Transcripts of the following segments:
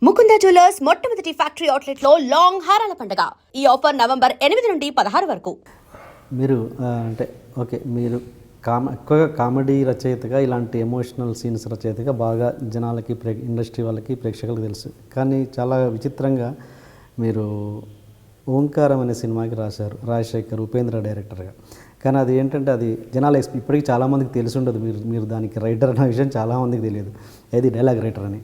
Mukunda jewellers మొట్టమొదటి factory outlet లో long హారాల పండుగ. ఈ ఆఫర్ నవంబర్ 8 నుండి 16 వరకు. మీరు అంటే ఓకే, మీరు ఎక్కువగా కామెడీ రచయితగా, ఇలాంటి ఎమోషనల్ సీన్స్ రచయితగా బాగా జనాలకి, ఇండస్ట్రీ వాళ్ళకి, ప్రేక్షకులకు తెలుసు. కానీ చాలా విచిత్రంగా మీరు ఓంకారం అనే సినిమాకి రాశారు, రాజశేఖర్ ఉపేంద్ర డైరెక్టర్గా. కానీ అది ఏంటంటే అది జనాలు ఇప్పటికీ చాలామందికి తెలిసి ఉండదు, మీరు దానికి రైటర్ అనే విషయం చాలామందికి తెలియదు, ఏది డైలాగ్ రైటర్ అని.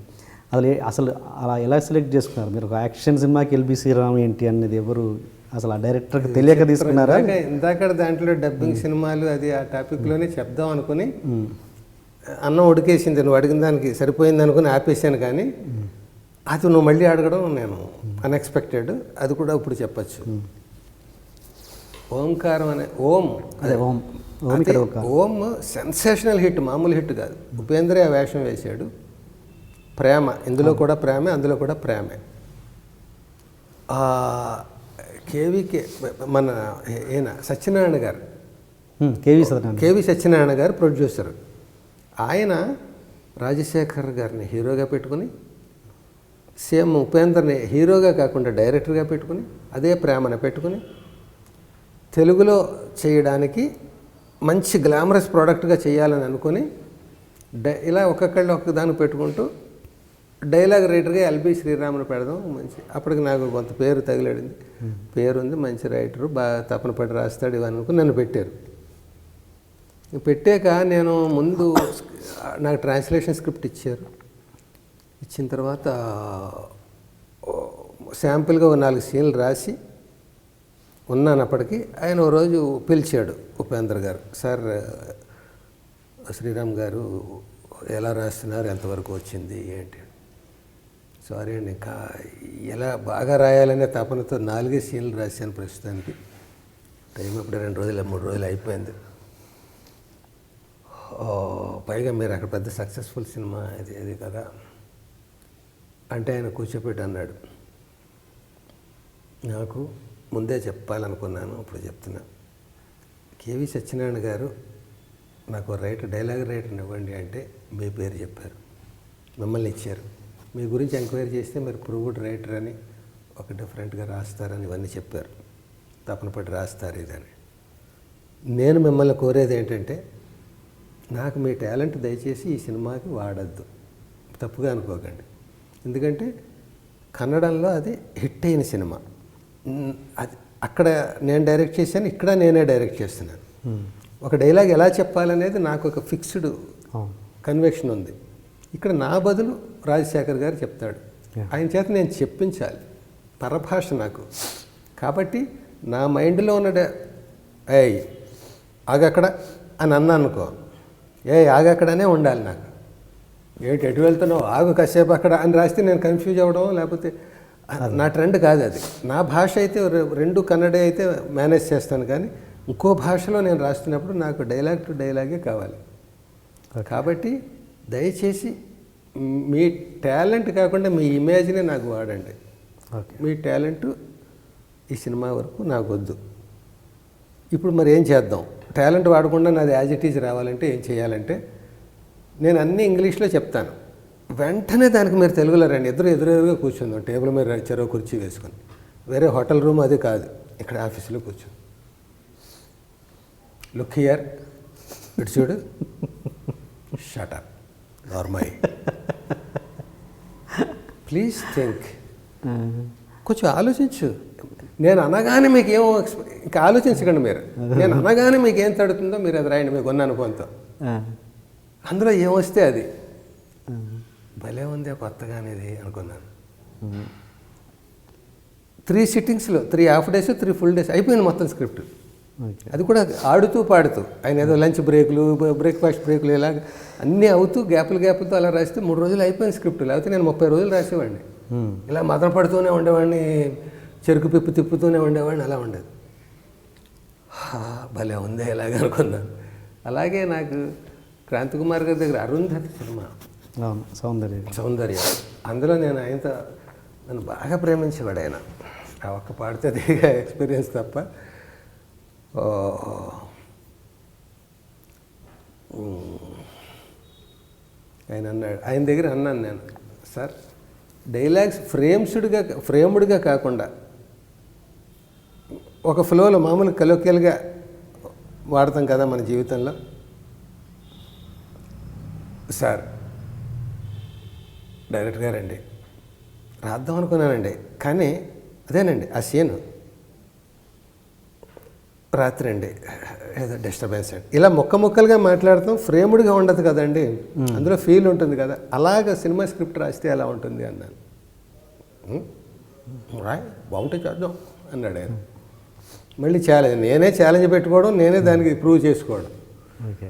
అసలు అలా ఎలా సెలెక్ట్ చేసుకున్నారు మీరు? ఒక యాక్షన్ సినిమాకి ఎల్బి శ్రీరామ్ ఏంటి అనేది ఎవరు అసలు ఆ డైరెక్టర్కి తెలియక తీసుకున్నారా? ఇందాక దాంట్లో డబ్బింగ్ సినిమాలు అది ఆ టాపిక్లోనే చెప్దాం అనుకుని అన్నం ఉడికేసింది, నువ్వు అడిగిన దానికి సరిపోయింది అనుకుని ఆపేసాను. కానీ అది నువ్వు మళ్ళీ అడగడం నేను అన్ఎక్స్పెక్టెడ్, అది కూడా ఇప్పుడు చెప్పచ్చు. ఓంకారం అనే ఓం సెన్సేషనల్ హిట్, మామూలు హిట్ కాదు. ఉపేంద్ర ఆ వేషం వేశాడు. ప్రేమ, ఇందులో కూడా ప్రేమే, అందులో కూడా ప్రేమే. కేవీకే మన ఈయన సత్యనారాయణ గారు, కేవీ సత్యనారాయణ గారు ప్రొడ్యూసర్. ఆయన రాజశేఖర్ గారిని హీరోగా పెట్టుకుని, సేమ్ ఉపేంద్రని హీరోగా కాకుండా డైరెక్టర్గా పెట్టుకుని, అదే ప్రేమను పెట్టుకుని తెలుగులో చేయడానికి మంచి గ్లామరస్ ప్రోడక్ట్గా చేయాలని అనుకుని ఇలా ఒక్కొక్కళ్ళు ఒక్కదాన్ని పెట్టుకుంటూ డైలాగ్ రైటర్గా ఎల్బి శ్రీరామ్ని పెడదాం. మంచి అప్పటికి నాకు కొంత పేరు తగిలాడింది, పేరుంది, మంచి రైటరు, బాగా తపన పడి రాస్తాడు ఇవన్నీ అనుకుని నన్ను పెట్టారు. పెట్టాక నేను ముందు నాకు ట్రాన్స్లేషన్ స్క్రిప్ట్ ఇచ్చారు. ఇచ్చిన తర్వాత శాంపుల్గా 4 సీన్లు రాసి ఉన్నాను. అప్పటికి ఆయన ఓ రోజు పిలిచాడు ఉపేంద్ర గారు, సార్ శ్రీరామ్ గారు ఎలా రాస్తున్నారు, ఎంతవరకు వచ్చింది ఏంటి? సారీ అండి, ఇంకా ఎలా బాగా రాయాలనే తపనతో 4 సీన్లు రాశాను ప్రస్తుతానికి. టైం అప్పుడు 2 రోజులు 3 రోజులు అయిపోయింది. పైగా మీరు అక్కడ పెద్ద సక్సెస్ఫుల్ సినిమా ఇది కదా అంటే ఆయన కూర్చోపెట్టి అన్నాడు, నాకు ముందే చెప్పాలనుకున్నాను, ఇప్పుడు చెప్తున్నా. కేవీ సత్యనారాయణ గారు నాకు డైలాగ్ రైటర్ని ఇవ్వండి అంటే మీ పేరు చెప్పారు, మిమ్మల్ని ఇచ్చారు. మీ గురించి ఎంక్వైరీ చేస్తే మీరు ప్రూవ్డ్ రైటర్ అని, ఒక డిఫరెంట్గా రాస్తారని ఇవన్నీ చెప్పారు, తపన పడి రాస్తారు ఇదని. నేను మిమ్మల్ని కోరేది ఏంటంటే, నాకు మీ టాలెంట్ దయచేసి ఈ సినిమాకి వాడద్దు, తప్పుగా అనుకోకండి. ఎందుకంటే కన్నడంలో అది హిట్ అయిన సినిమా. అది అక్కడ నేను డైరెక్ట్ చేశాను, ఇక్కడ నేనే డైరెక్ట్ చేస్తున్నాను. ఒక డైలాగ్ ఎలా చెప్పాలనేది నాకు ఒక ఫిక్స్డ్ కన్వెక్షన్ ఉంది. ఇక్కడ నా బదులు రాజశేఖర్ గారు చెప్తాడు, ఆయన చేత నేను చెప్పించాలి. పరభాష నాకు కాబట్టి నా మైండ్లో ఉన్న ఏయ్ ఆగక్కడ అని అన్నా అనుకో, ఆగక్కడనే ఉండాలి. నాకు ఏంటి ఎటు వెళ్తున్నావు, ఆగు కాసేపు అక్కడ అని రాస్తే నేను కన్ఫ్యూజ్ అవ్వడం, లేకపోతే నా ట్రెండ్ కాదు అది. నా భాష అయితే 2 కన్నడే అయితే మేనేజ్ చేస్తాను, కానీ ఇంకో భాషలో నేను రాస్తున్నప్పుడు నాకు డైలాగ్ టు డైలాగే కావాలి. కాబట్టి దయచేసి మీ టాలెంట్ కాకుండా మీ ఇమేజ్నే నాకు వాడండి. మీ టాలెంట్ ఈ సినిమా వరకు నాకు వద్దు. ఇప్పుడు మరి ఏం చేద్దాం? టాలెంట్ వాడకుండా నాది యాజ్ ఇట్ ఈజ్ రావాలంటే ఏం చేయాలంటే, నేను అన్నీ ఇంగ్లీష్లో చెప్తాను, వెంటనే దానికి మీరు తెలుగులో రండి. ఎదురుగా కూర్చుందాం, టేబుల్ మీద చెరో కుర్చీ వేసుకొని. వేరే హోటల్ రూమ్ అది కాదు, ఇక్కడ ఆఫీసులో కూర్చో. లుక్ హియర్, ఇటు చూడు, shut up normal, please think. కొంచెం ఆలోచించు. నేను అనగానే మీకు ఏమో ఇంకా ఆలోచించకండి మీరు. నేను అనగానే మీకు ఏం తడుతుందో మీరు అది రాయండి, మీకు ఉన్న అనుభవంతో. అందులో ఏమొస్తే అది భలే ఉంది కొత్తగా అనేది అనుకున్నాను. 3 సిట్టింగ్స్లో 3 హాఫ్ డేస్ 3 ఫుల్ డేస్ అయిపోయింది మొత్తం స్క్రిప్ట్. అది కూడా ఆడుతూ పాడుతూ, ఆయన ఏదో లంచ్ బ్రేకులు, బ్రేక్ఫాస్ట్ బ్రేకులు, ఇలాగ అన్నీ అవుతూ గ్యాపులతో అలా రాస్తే 3 రోజులు అయిపోయింది స్క్రిప్ట్. లేకపోతే నేను 30 రోజులు రాసేవాడిని. ఇలా మదన పడుతూనే ఉండేవాడిని, చెరుకు పిప్పు తిప్పుతూనే ఉండేవాడిని, అలా ఉండేది. భలే ఉందే ఇలాగ అనుకున్నాను. అలాగే నాకు క్రాంతికుమార్ గారి దగ్గర అరుంధతి సినిమా, సౌందర్య, అందులో నేను ఆయనతో నన్ను బాగా ప్రేమించేవాడు ఆయన. ఆ ఒక్క పాడితే ఎక్స్పీరియన్స్ తప్ప. ఆయన అన్నాడు, ఆయన దగ్గర అన్నాను నేను, సార్ డైలాగ్స్ ఫ్రేమ్డ్గా కాకుండా ఒక ఫ్లోలో మామూలు కలోకియల్గా వాడతాం కదా మన జీవితంలో. సార్ డైరెక్టర్ గారండి రాద్దాం అనుకున్నానండి, కానీ అదేనండి ఆ సీన్ రాత్రి అండి ఏదో డిస్టర్బెన్స్ అండి, ఇలా ముక్కలుగా మాట్లాడతాం. ఫ్రేమ్డ్గా ఉండదు కదండి, అందులో ఫీల్ ఉంటుంది కదా. అలాగ సినిమా స్క్రిప్ట్ రాస్తే ఎలా ఉంటుంది అన్నాను. రాయ్ బాగుంటే చేద్దాం అన్నాడు ఆయన. మళ్ళీ ఛాలెంజ్, నేనే ఛాలెంజ్ పెట్టుకోవడం, నేనే దానికి ప్రూవ్ చేసుకోవడం. ఓకే,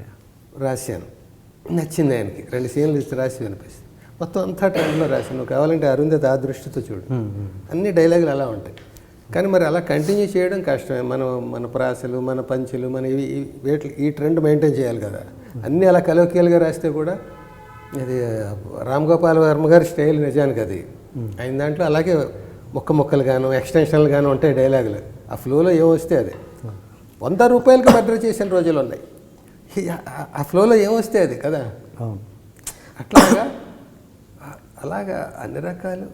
రాశాను, నచ్చింది ఆయనకి. 2 సీన్లు ఇస్తే రాసి వినిపిస్తుంది. మొత్తం అంతా ట్రెండ్లో రాశాను. నువ్వు కావాలంటే అరుంధతి ఆ దృష్టితో చూడు, అన్ని డైలాగులు అలా ఉంటాయి. కానీ మరి అలా కంటిన్యూ చేయడం కష్టమే. మన ప్రాసలు, మన పంచులు, మన ఈ ట్రెండ్ మెయింటైన్ చేయాలి కదా. అన్నీ అలా కలోకియల్గా రాస్తే కూడా ఇది రామ్ గోపాల్ వర్మ గారి స్టైల్ నిజానికి అది. ఆయన దాంట్లో అలాగే ముక్కలు గాను ఎక్స్టెన్షన్లు గాను ఉంటాయి డైలాగులు. ఆ ఫ్లోలో ఏమొస్తే అది 100 రూపాయలకి మర్డర్ చేసిన రోజులు ఉన్నాయి. ఆ ఫ్లోలో ఏమొస్తే అది కదా. అలాగా అన్ని రకాలు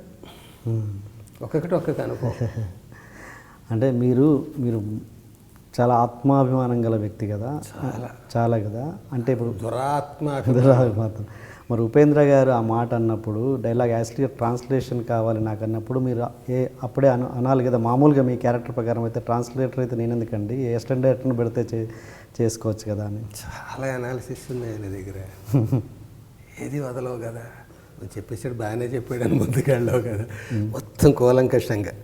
ఒక్కొక్కటి అనుభవం. అంటే మీరు చాలా ఆత్మాభిమానం గల వ్యక్తి కదా, చాలా కదా. అంటే ఇప్పుడు దురాత్మాభిమానం. మరి ఉపేంద్ర గారు ఆ మాట అన్నప్పుడు, డైలాగ్ యాక్చువల్గా ట్రాన్స్లేషన్ కావాలి నాకు అన్నప్పుడు, మీరు అప్పుడే అనాలి కదా. మామూలుగా మీ క్యారెక్టర్ ప్రకారం అయితే ట్రాన్స్లేటర్ అయితే నేను ఎందుకండి, అసిస్టెంట్ డైరెక్టర్ని పెడితే చేసుకోవచ్చు కదా అని. చాలా అనాలిసిస్ ఉంది ఆయన దగ్గర. ఏది వదలవు కదా, నువ్వు చెప్పేసాడు బాగానే చెప్పాడు అని ముందుకెళ్ళావు కదా, మొత్తం కూలంకషంగా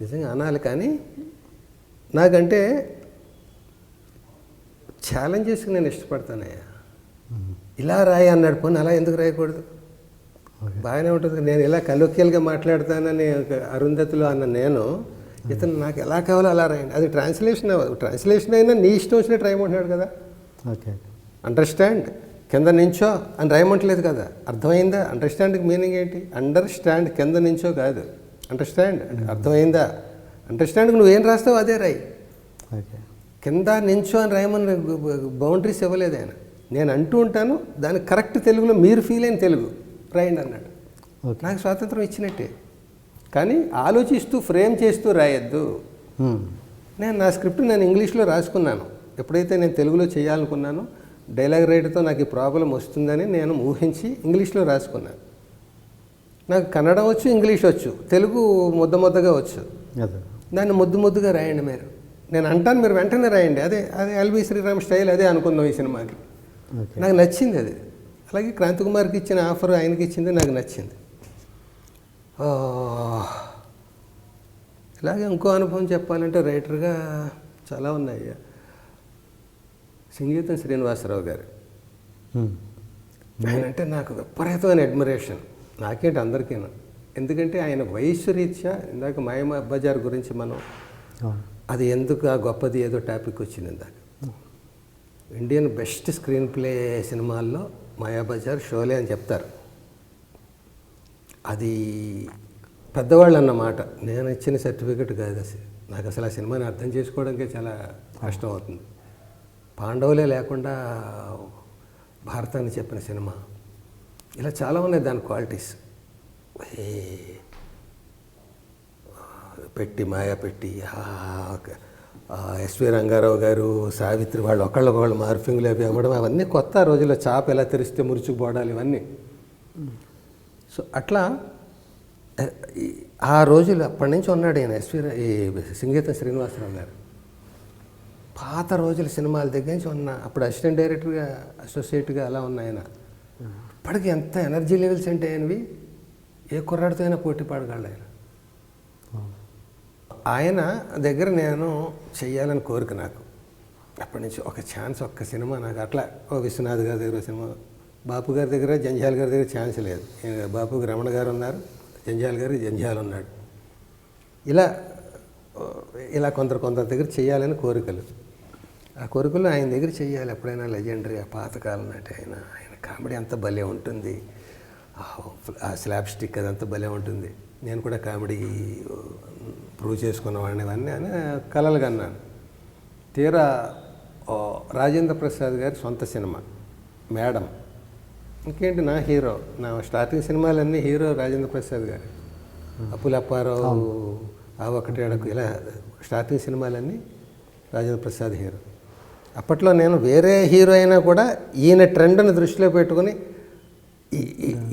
నిజంగా అనాలి. కానీ నాకంటే ఛాలెంజెస్కి నేను ఇష్టపడతానయ్యా. ఇలా రాయి అన్నాడు, పోనీ అలా ఎందుకు రాయకూడదు, బాగానే ఉంటుంది. నేను ఇలా కలోకియల్గా మాట్లాడతానని అరుంధతిలో అన్న నేను, ఇతను నాకు ఎలా కావాలో అలా రాయండి. అది ట్రాన్స్లేషన్ అయినా నీ ఇష్టం వచ్చినట్టు రాయమంటున్నాడు కదా. ఓకే, అండర్స్టాండ్ కింద నించో అని రాయమంటలేదు కదా. అర్థమైందా? అండర్స్టాండ్కి మీనింగ్ ఏంటి? అండర్స్టాండ్ కింద నించో కాదు, అండర్స్టాండ్ అర్థమైందా. అండర్స్టాండ్కి నువ్వేం రాస్తావు అదే రాయి. ఓకే, కింద నించో అని రాయమని బౌండరీస్ ఇవ్వలేదు ఆయన. నేను అంటూ ఉంటాను, దానికి కరెక్ట్ తెలుగులో మీరు ఫీల్ అయిన తెలుగు రాయండి అన్నాడు. నాకు స్వాతంత్రం ఇచ్చినట్టే. కానీ ఆలోచిస్తూ ఫ్రేమ్ చేస్తూ రాయొద్దు. నేను నా స్క్రిప్ట్ నేను ఇంగ్లీష్లో రాసుకున్నాను. ఎప్పుడైతే నేను తెలుగులో చేయాలనుకున్నానో, డైలాగ్ రైటర్తో నాకు ఈ ప్రాబ్లం వస్తుందని నేను ఊహించి ఇంగ్లీష్లో రాసుకున్నాను. నాకు కన్నడం వచ్చు, ఇంగ్లీష్ వచ్చు, తెలుగు ముద్దగా వచ్చు. దాన్ని ముద్దుగా రాయండి మీరు. నేను అంటాను, మీరు వెంటనే రాయండి. అదే ఎల్వి శ్రీరామ్ స్టైల్, అదే అనుకుందాం ఈ సినిమాకి. నాకు నచ్చింది అది. అలాగే క్రాంతి కుమార్కి ఇచ్చిన ఆఫర్ ఆయనకి ఇచ్చింది నాకు నచ్చింది. ఇలాగే ఇంకో అనుభవం చెప్పాలంటే రైటర్గా చాలా ఉన్నాయి. సంగీతం శ్రీనివాసరావు గారు, ఆయన అంటే నాకు విపరీతమైన అడ్మిరేషన్. నాకేంటి అందరికీనా. ఎందుకంటే ఆయన వయస్సు రీత్యా, ఇందాక మాయాబజార్ గురించి మనం, అది ఎందుకు ఆ గొప్పది ఏదో టాపిక్ వచ్చింది ఇందాక. ఇండియన్ బెస్ట్ స్క్రీన్ ప్లే సినిమాల్లో మాయాబజార్, షోలే అని చెప్తారు. అది పెద్దవాళ్ళు అన్నమాట, నేను ఇచ్చిన సర్టిఫికెట్ కాదు అసలు. నాకు అసలు ఆ సినిమాని అర్థం చేసుకోవడానికే చాలా కష్టం అవుతుంది. పాండవులే లేకుండా భారతాన్ని చెప్పిన సినిమా. ఇలా చాలా ఉన్నాయి దాని క్వాలిటీస్. మాయా పెట్టి, ఎస్వి రంగారావు గారు, సావిత్రి, వాళ్ళు ఒకళ్ళొకళ్ళు మార్ఫింగ్లు అవి అవ్వడం, అవన్నీ కొత్త. రోజుల్లో చాప ఎలా తెరిస్తే మురుచుకుపోవడాలు, ఇవన్నీ. సో అట్లా ఆ రోజులు అప్పటి నుంచి ఉన్నాడు ఆయన ఈ సంగీతం శ్రీనివాసరావు గారు. పాత రోజుల సినిమాల దగ్గర నుంచి ఉన్న, అప్పుడు అసిస్టెంట్ డైరెక్టర్గా, అసోసియేట్గా అలా ఉన్న ఆయన. ఇప్పటికి ఎంత ఎనర్జీ లెవెల్స్ అంటే ఆయనవి, ఏ కుర్రాడితో అయినా పోటీ పడగలడు ఆయన. ఆయన దగ్గర నేను చెయ్యాలని కోరిక నాకు అప్పటి నుంచి. ఒక ఛాన్స్, ఒక్క సినిమా నాకు అట్లా. విశ్వనాథ్ గారి దగ్గర సినిమా, బాపు గారి దగ్గర, జంజాల్ గారి దగ్గర ఛాన్స్ లేదు. బాపుకి రమణ గారు ఉన్నారు, జంజాల్ గారు జంజాల్ ఉన్నాడు. ఇలా కొందరు దగ్గర చేయాలని కోరికలు. ఆ కోరికలు ఆయన దగ్గర చేయాలి ఎప్పుడైనా. లెజెండరీ, ఆ పాతకాలం నాటి ఆయన కామెడీ అంత భలే ఉంటుంది. ఆ స్లాబ్ స్టిక్ అదంతా భలే ఉంటుంది. నేను కూడా కామెడీ ప్రూవ్ చేసుకున్నవాడిని ఇవన్నీ అని కలలుగా అన్నాను. తీరా రాజేంద్ర ప్రసాద్ గారి సొంత సినిమా మేడం, ఇంకేంటి నా హీరో, నా స్టార్టింగ్ సినిమాలన్నీ హీరో రాజేంద్ర ప్రసాద్ గారు. అప్పులప్పారావు, ఆ ఒకటి అడకు, ఇలా స్టార్టింగ్ సినిమాలన్నీ రాజేంద్ర ప్రసాద్ హీరో. అప్పట్లో నేను వేరే హీరో అయినా కూడా ఈయన ట్రెండ్ని దృష్టిలో పెట్టుకుని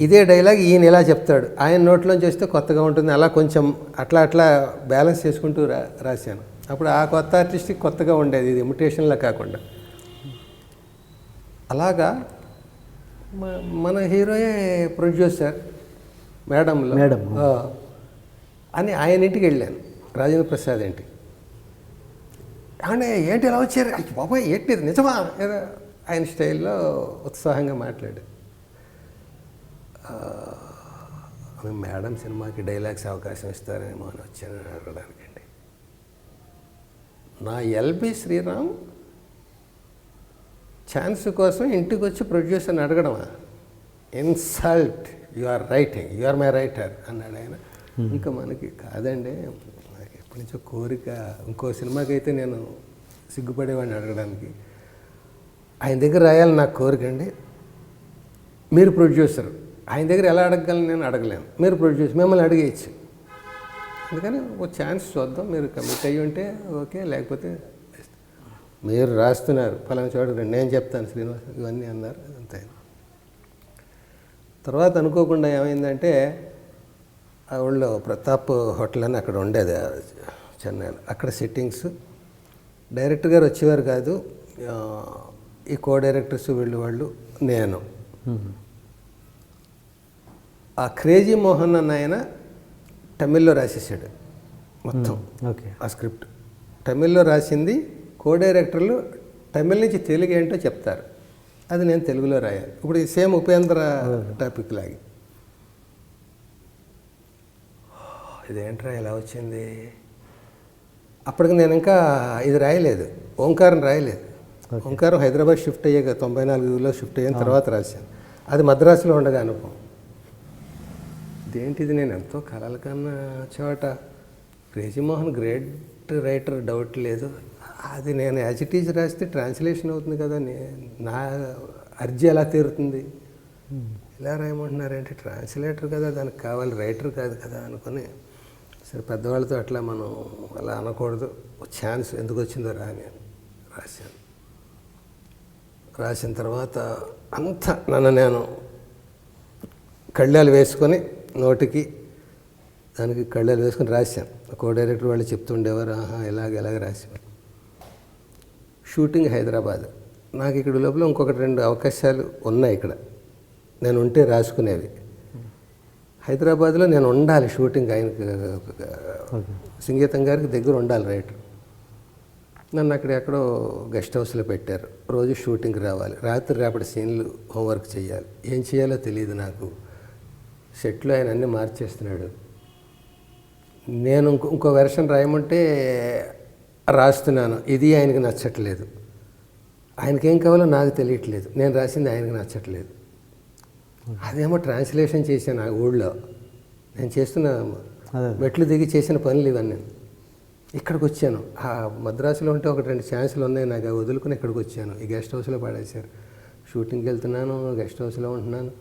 ఇదే డైలాగ్ ఈయన ఇలా చెప్తాడు, ఆయన నోట్లోంచి వస్తే కొత్తగా ఉంటుంది, అలా కొంచెం అట్లా బ్యాలెన్స్ చేసుకుంటూ రాశాను. అప్పుడు ఆ కొత్త ఆర్టిస్ట్కి కొత్తగా ఉండేది, ఇది ఇమిటేషన్లా కాకుండా. అలాగా మన హీరోయే ప్రొడ్యూసర్ మేడంలో అని ఆయన ఇంటికి వెళ్ళాను, రాజేంద్ర ప్రసాద్ ఇంటికి. అంటే ఏంటి ఎలా వచ్చారు, బాబాయ్ ఏంటి నిజమా, ఆయన స్టైల్లో ఉత్సాహంగా మాట్లాడారు. మేడం సినిమాకి డైలాగ్స్ అవకాశం ఇస్తారేమో అని వచ్చాను అడగడానికండి. నా ఎల్బి శ్రీరామ్ ఛాన్స్ కోసం ఇంటికి వచ్చి ప్రొడ్యూసర్ని అడగడమా, insult, you are writing, you are my writer అన్నాడు ఆయన. ఇంకా మనకి కాదండి, నాకు ఎప్పటి నుంచో కోరిక, ఇంకో సినిమాకి అయితే నేను సిగ్గుపడేవాడిని అడగడానికి, ఆయన దగ్గర రాయాలని నాకు కోరిక అండి. మీరు ప్రొడ్యూసర్, ఆయన దగ్గర ఎలా అడగగలను, నేను అడగలేను, మీరు ప్రొడ్యూసర్, మిమ్మల్ని అడిగేయచ్చు. అందుకని ఒక ఛాన్స్ చూద్దాం, మీరు కమిట్ అయ్యి ఉంటే ఓకే, లేకపోతే మీరు రాస్తున్నారు ఫలానా చోట రండి, నేను చెప్తాను శ్రీనివాస్, ఇవన్నీ అన్నారు. అంతే. తర్వాత అనుకోకుండా ఏమైందంటే ఆ ఊళ్ళో ప్రతాప్ హోటల్ అని అక్కడ ఉండేది చెన్నైలో, అక్కడ సిట్టింగ్స్, డైరెక్టర్ గారు వచ్చేవారు కాదు, ఈ కో డైరెక్టర్స్ వాళ్ళు నేను. ఆ క్రేజీ మోహన్ అన్న ఆయన తమిళ్లో రాసేసాడు మొత్తం. ఓకే. ఆ స్క్రిప్ట్ తమిళ్లో రాసింది, కో డైరెక్టర్లు తమిళ్ నుంచి తెలుగు ఏంటో చెప్తారు, అది నేను తెలుగులో రాయాలి. ఇప్పుడు ఈ సేమ్ ఉపేంద్ర టాపిక్ లాగి, ఇదేంట్రా ఇలా వచ్చింది. అప్పటికి నేను ఇంకా ఇది రాయలేదు, ఓంకారం రాయలేదు. ఓంకారం హైదరాబాద్ షిఫ్ట్ అయ్యాక 94లో షిఫ్ట్ అయిన తర్వాత రాశాను, అది మద్రాసులో ఉండగా అనుభవం. ఇదేంటిది, నేను ఎంతో కలల కన్నా చోట crazy Mohan great writer, doubt లేదు. అది నేను యాజ్ ఇట్ ఈజ్ రాస్తే ట్రాన్స్లేషన్ అవుతుంది కదా, నా అర్జీ ఎలా తీరుతుంది, ఇలా రాయమంటున్నారంటే ట్రాన్స్లేటర్ కదా, దానికి కావాలి, రైటర్ కాదు కదా అనుకుని, సరే పెద్దవాళ్ళతో అట్లా మనం అలా అనకూడదు, ఛాన్స్ ఎందుకు వచ్చిందో రాని రాశాను. రాసిన తర్వాత అంతా నన్ను నేను కళ్ళాలు వేసుకొని, నోటికి దానికి కళ్ళాలు వేసుకొని రాశాను. కో డైరెక్టర్ వాళ్ళు చెప్తుండేవారు, ఎలాగ రాశాను. షూటింగ్ హైదరాబాద్, నాకు ఇక్కడ లోపల ఇంకొకటి 2 అవకాశాలు ఉన్నాయి ఇక్కడ, నేను ఉంటే రాసుకునేవి. హైదరాబాద్లో నేను ఉండాలి, షూటింగ్ ఆయనకి సంగీతం గారికి దగ్గర ఉండాలి రైటర్. నన్ను అక్కడ ఎక్కడో గెస్ట్ హౌస్లో పెట్టారు, రోజు షూటింగ్కి రావాలి, రాత్రి రేపటి సీన్లు హోంవర్క్ చేయాలి. ఏం చేయాలో తెలియదు నాకు. సెట్లో ఆయన అన్నీ మార్చేస్తున్నాడు. నేను ఇంకో వెర్షన్ రాయమంటే రాస్తున్నాను, ఇది ఆయనకి నచ్చట్లేదు. ఆయనకేం కావాలో నాకు తెలియట్లేదు, నేను రాసింది ఆయనకి నచ్చట్లేదు. అదేమో ట్రాన్స్లేషన్ చేశాను ఆ ఊళ్ళో, నేను చేస్తున్న మెట్లు దిగి చేసిన పనులు ఇవన్నీ. ఇక్కడికి వచ్చాను, ఆ మద్రాసులో ఉంటే 1-2 ఛాన్సులు ఉన్నాయి నాకు, వదులుకుని ఇక్కడికి వచ్చాను. ఈ గెస్ట్ హౌస్లో పడేశారు. షూటింగ్కి వెళ్తున్నాను, గెస్ట్ హౌస్లో ఉంటున్నాను.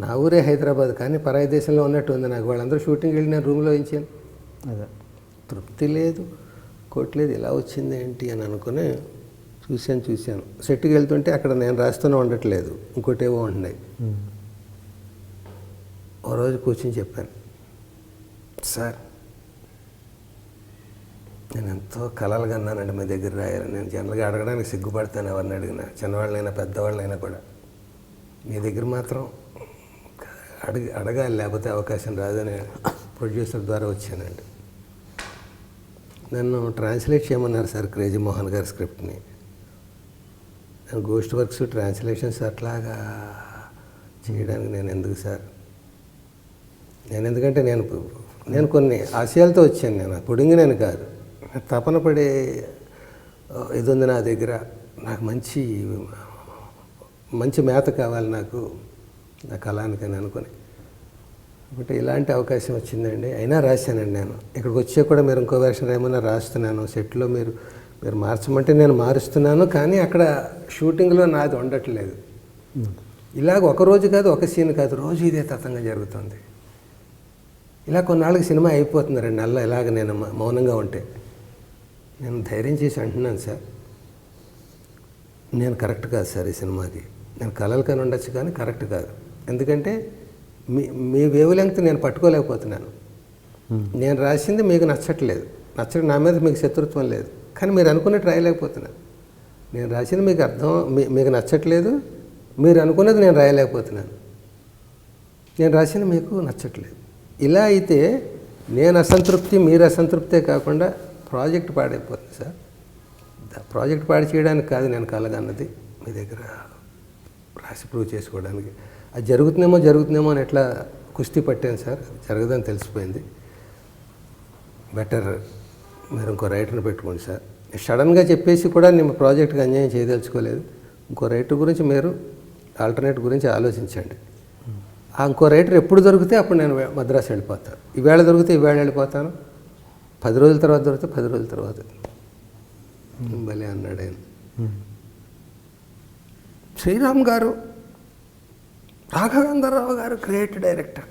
నా ఊరే హైదరాబాద్, కానీ పరాయి దేశంలో ఉన్నట్టు ఉంది నాకు. వాళ్ళందరూ షూటింగ్కి వెళ్ళి నేను రూమ్లో ఇచ్చాను. అదే తృప్తి లేదు, కొట్టలేదు, ఇలా వచ్చింది ఏంటి అని అనుకుని చూశాను. సెట్కి వెళ్తుంటే అక్కడ నేను రాస్తూనే ఉండట్లేదు, ఇంకోటేవో ఉంటున్నాయి. ఓ రోజు కూర్చొని చెప్పాను, సార్ నేను ఎంతో కలలు కన్నానండి మీ దగ్గర రాయాలని. నేను జనరల్గా అడగడానికి సిగ్గుపడతాను ఎవరిని అడిగినా, చిన్నవాళ్ళైనా పెద్దవాళ్ళైనా కూడా. మీ దగ్గర మాత్రం అడగాలి, లేకపోతే అవకాశం రాదని ప్రొడ్యూసర్ ద్వారా వచ్చానండి. నన్ను ట్రాన్స్లేట్ చేయమన్నారు సార్ క్రేజీ మోహన్ గారి స్క్రిప్ట్ని. నేను గోస్ట్ వర్క్స్, ట్రాన్స్లేషన్స్ అట్లాగా చేయడానికి నేను ఎందుకు సార్, ఎందుకంటే నేను కొన్ని ఆశయాలతో వచ్చాను. నేను పుడింగి నేను కాదు, తపన పడే ఇది ఉంది నా దగ్గర. నాకు మంచి మేత కావాలి నాకు, నా కళానికని అనుకుని. బట్ ఇలాంటి అవకాశం వచ్చిందండి. అయినా రాశానండి నేను. ఇక్కడికి వచ్చే కూడా మీరు ఇంకో వెర్షన్ ఏమైనా రాస్తున్నాను, సెట్లో మీరు మార్చమంటే నేను మారుస్తున్నాను, కానీ అక్కడ షూటింగ్లో నాది ఉండట్లేదు. ఇలాగ ఒక రోజు కాదు, ఒక సీన్ కాదు, రోజు ఇదే తతంగా జరుగుతుంది. ఇలా కొన్నాళ్ళకి సినిమా అయిపోతుంది, 2 నెలలు ఇలాగ నేను మౌనంగా ఉంటే. నేను ధైర్యం చేసి అంటున్నాను సార్, నేను కరెక్ట్ కాదు సార్ ఈ సినిమాకి. నేను కలలు కానీ ఉండొచ్చు కానీ కరెక్ట్ కాదు. ఎందుకంటే మీ వేవ్ లెంగ్త్ నేను పట్టుకోలేకపోతున్నాను. నేను రాసింది మీకు నచ్చట్లేదు, నా మీద మీకు శత్రుత్వం లేదు, కానీ మీరు అనుకున్నట్టు రాయలేకపోతున్నాను. నేను రాసింది మీకు మీకు నచ్చట్లేదు, మీరు అనుకున్నది నేను రాయలేకపోతున్నాను. నేను రాసింది మీకు నచ్చట్లేదు. ఇలా అయితే నేను అసంతృప్తి, మీరు అసంతృప్తే కాకుండా ప్రాజెక్ట్ పాడైపోతుంది సార్. ప్రాజెక్ట్ పాడు చేయడానికి కాదు నేను కలగన్నది, మీ దగ్గర రాసి ప్రూవ్ చేసుకోవడానికి. అది జరుగుతుందేమో అని ఎట్లా కుస్తీ పట్టాను సార్, జరగదని తెలిసిపోయింది. బెటర్ మీరు ఇంకో రైటర్ని పెట్టుకోండి సార్. సడన్గా చెప్పేసి కూడా నేను ప్రాజెక్ట్కి అన్యాయం చేయదలుచుకోలేదు. ఇంకో రైటర్ గురించి మీరు ఆల్టర్నేట్ గురించి ఆలోచించండి. ఆ ఇంకో రైటర్ ఎప్పుడు దొరికితే అప్పుడు నేను మద్రాసు వెళ్ళిపోతాను. ఈవేళ దొరికితే ఈవేళ వెళ్ళిపోతాను, 10 రోజుల తర్వాత దొరికితే 10 రోజుల తర్వాత. భలే అన్నాడు ఆయన. శ్రీరామ్ గారు, రాఘవేంద్రరావు గారు గ్రేట్ డైరెక్టర్,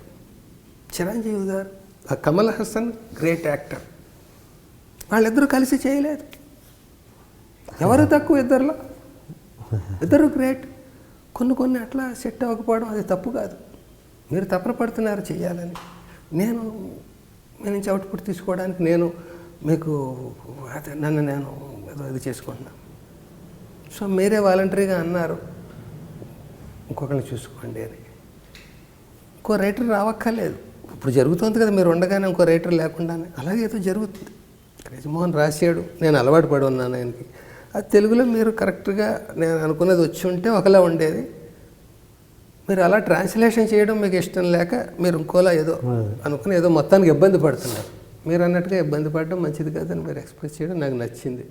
చిరంజీవి గారు, కమల్ హాసన్ గ్రేట్ యాక్టర్. వాళ్ళిద్దరూ కలిసి చేయలేదు. ఎవరు తక్కువ ఇద్దరులో, ఇద్దరు గ్రేట్. కొన్ని అట్లా సెట్ అవ్వకపోవడం అది తప్పు కాదు. మీరు తపన పడుతున్నారు చేయాలని. నేను నుంచి అవుట్పుట్ తీసుకోవడానికి నేను మీకు నన్ను నేను ఏదో ఇది చేసుకుంటున్నాను. సో మీరే వాలంటరీగా అన్నారు ఇంకొకరిని చూసుకోండి అని. ఇంకో రైటర్ రావక్కర్లేదు. ఇప్పుడు జరుగుతుంది కదా, మీరు ఉండగానే ఇంకో రైటర్ లేకుండానే అలాగే ఏదో జరుగుతుంది. రాజమోహన్ రాశాడు, నేను అలవాటు పడి ఉన్నాను ఆయనకి. అది తెలుగులో మీరు కరెక్ట్గా నేను అనుకున్నది వచ్చి ఉంటే ఒకలా ఉండేది. మీరు అలా ట్రాన్స్లేషన్ చేయడం మీకు ఇష్టం లేక మీరు ఇంకోలా ఏదో అనుకుని ఏదో మొత్తానికి ఇబ్బంది పడుతున్నారు. మీరు అన్నట్టుగా ఇబ్బంది పడడం మంచిది కాదని మీరు ఎక్స్ప్రెస్ చేయడం నాకు నచ్చింది.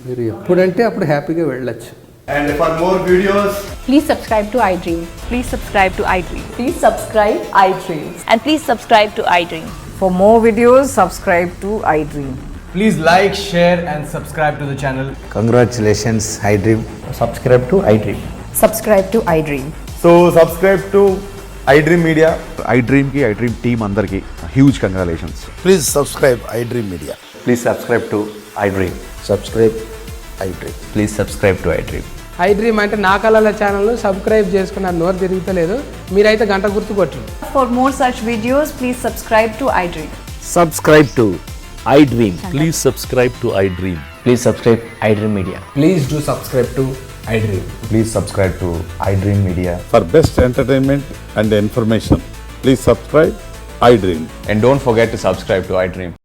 మీరు ఎప్పుడంటే అప్పుడు హ్యాపీగా వెళ్ళొచ్చు. And for more videos, Please subscribe to iDream. Please subscribe to iDream. Please subscribe iDream. And please subscribe to iDream. For more videos, subscribe to iDream. please like, share and subscribe to the channel. Congratulations, iDream. Subscribe to iDream. Subscribe to iDream. So subscribe to iDream Media. iDream ki iDream team andarki huge congratulations. Please subscribe iDream Media. Please subscribe to iDream. Subscribe iDream. Please subscribe to iDream. iDream అంటే నా కళల channel subscribe చేసుకున్నారు, నోరు తిరుగుతలేదు. మీరైతే గంట గుర్తు కొట్టండి. For more such videos, please subscribe to iDream. Subscribe to iDream. Please subscribe to iDream. Please subscribe iDream Media. Please do subscribe to iDream. Please subscribe to iDream Media. For best entertainment and information, please subscribe iDream. And don't forget to subscribe to iDream.